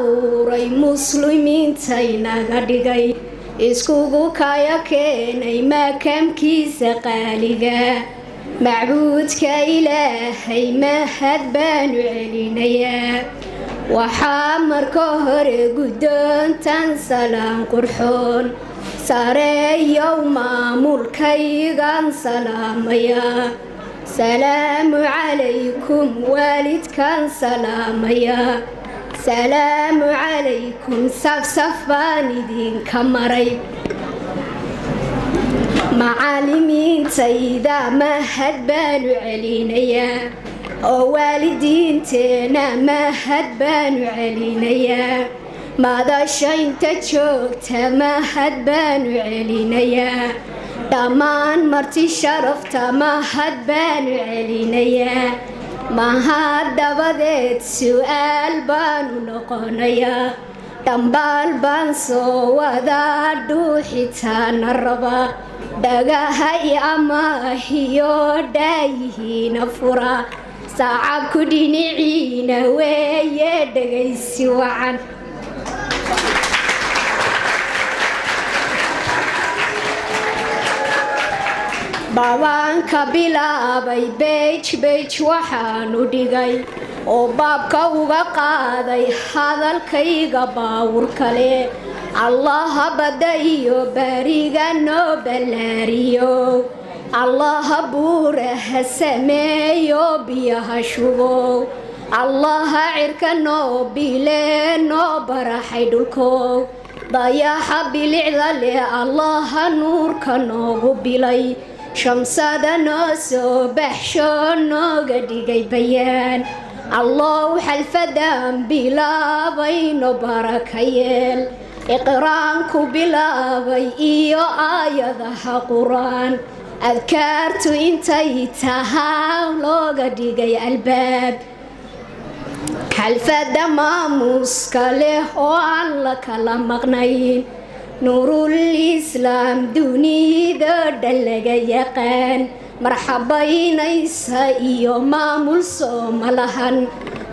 uray muslimiintayna gadhigay iskugu kaya keenay makamkiisa qaaliga macbuudka ilaahay mahad baanu celinayaa waxaa marka hore guddoontan salaan qurxoon sareeyow maamulkaygan salaamaya salaamu calaykum waalidkan salaamaya salaamu calaykum safsaf baan idinka maray macallimiintayda mahad baanu celinayaa oo waalidiinteena mahad baanu celinayaa madashaynta joogta mahad baanu celinayaa dhammaan marti sharafta mahad baanu celinayaa mahad dabadeed su'aal baanu noqonayaa dhambaal baan soo wadaa dhuuxitaana raba dhagaha i amaahiyo dhaayihiina fura saacabku dhinaciina weeye dhegaysi wacan babaanka bilaabay beej waxaanu dhigay oo baabka uga qaaday hadalkayga baawur kale allaha badda iyo bariga noo ballaariyo allaha buuraha sameeyo biyaha shubow allaha cirka noo bile noo baraxay dhulkow dayaxa bilicda leh allaha nuurka noogu bilay shamsada noo soo baxsho nooga dhigay bayaan allow xalfadan bilaabayno baraka yeel iqraanku bilaabay iyo aayadaha quraan adkaartu intay tahaa looga dhigay albaab xalfada maamuuska leh oo aan la kala maqnayn nuurul islaam dunida dhan laga yaqaan marxabaynaysa iyo maamul sooma lahan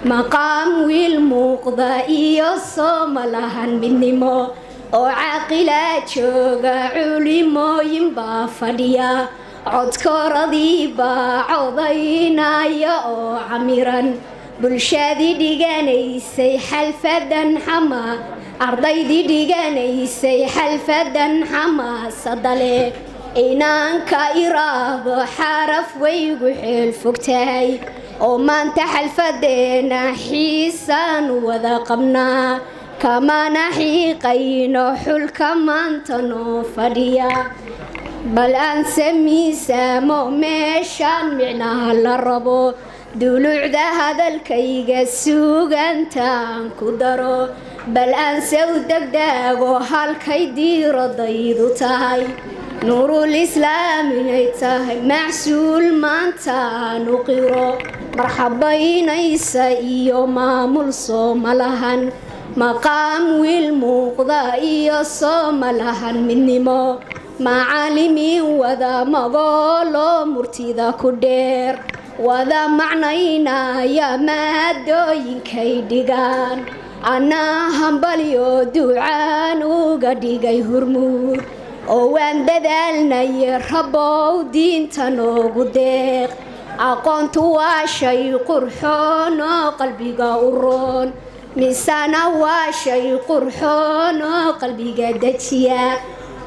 maqaam wiil muuqda iyo sooma lahan midnimo oo caaqilaa jooga culimooyin baa fadhiya codkooradii baa codaynaya oo camiran bulshadii dhiganaysay xalfadan xamaa ardaydii dhiganaysay xalfadan xamaasada leh inaanka iraahdo xaraf waygu xeel fogtahay oo maanta xalfadeena xiisaan wada qabnaa kamana xiiqayno xulka maanta noo fadhiya bal aan samiisaamo meeshaan micnaha la rabo dulucda hadalkayga suugantaan ku daro bal aan sew degdego halkay diiradaydu tahay nuurul islaam inay tahay macsuul maantaanu qiro marxabaynaysa iyo maamul sooma lahan maqaam wiil muuqda iyo sooma lahan midnimo macallimiin wada magoolo murtida ku dheer wada macnaynaya maadooyinkay dhigaan anaa hambalyo ducaan uga dhigay hurmuud oo waan dadaalnay rabow diinta noogu deeq aqoontu waa shay qurxoon oo qalbiga u roon misana waa shay qurxoon oo qalbiga dejiya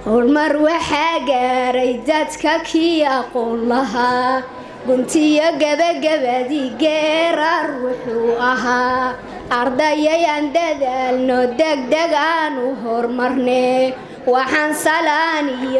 horumar waxaa gaaray dadka kii aqoon lahaa guntiyo gabagabadii geerar wuxuu ahaa ardayayaan dadaalno degdeg aanu horumarne waxaan salaan iyo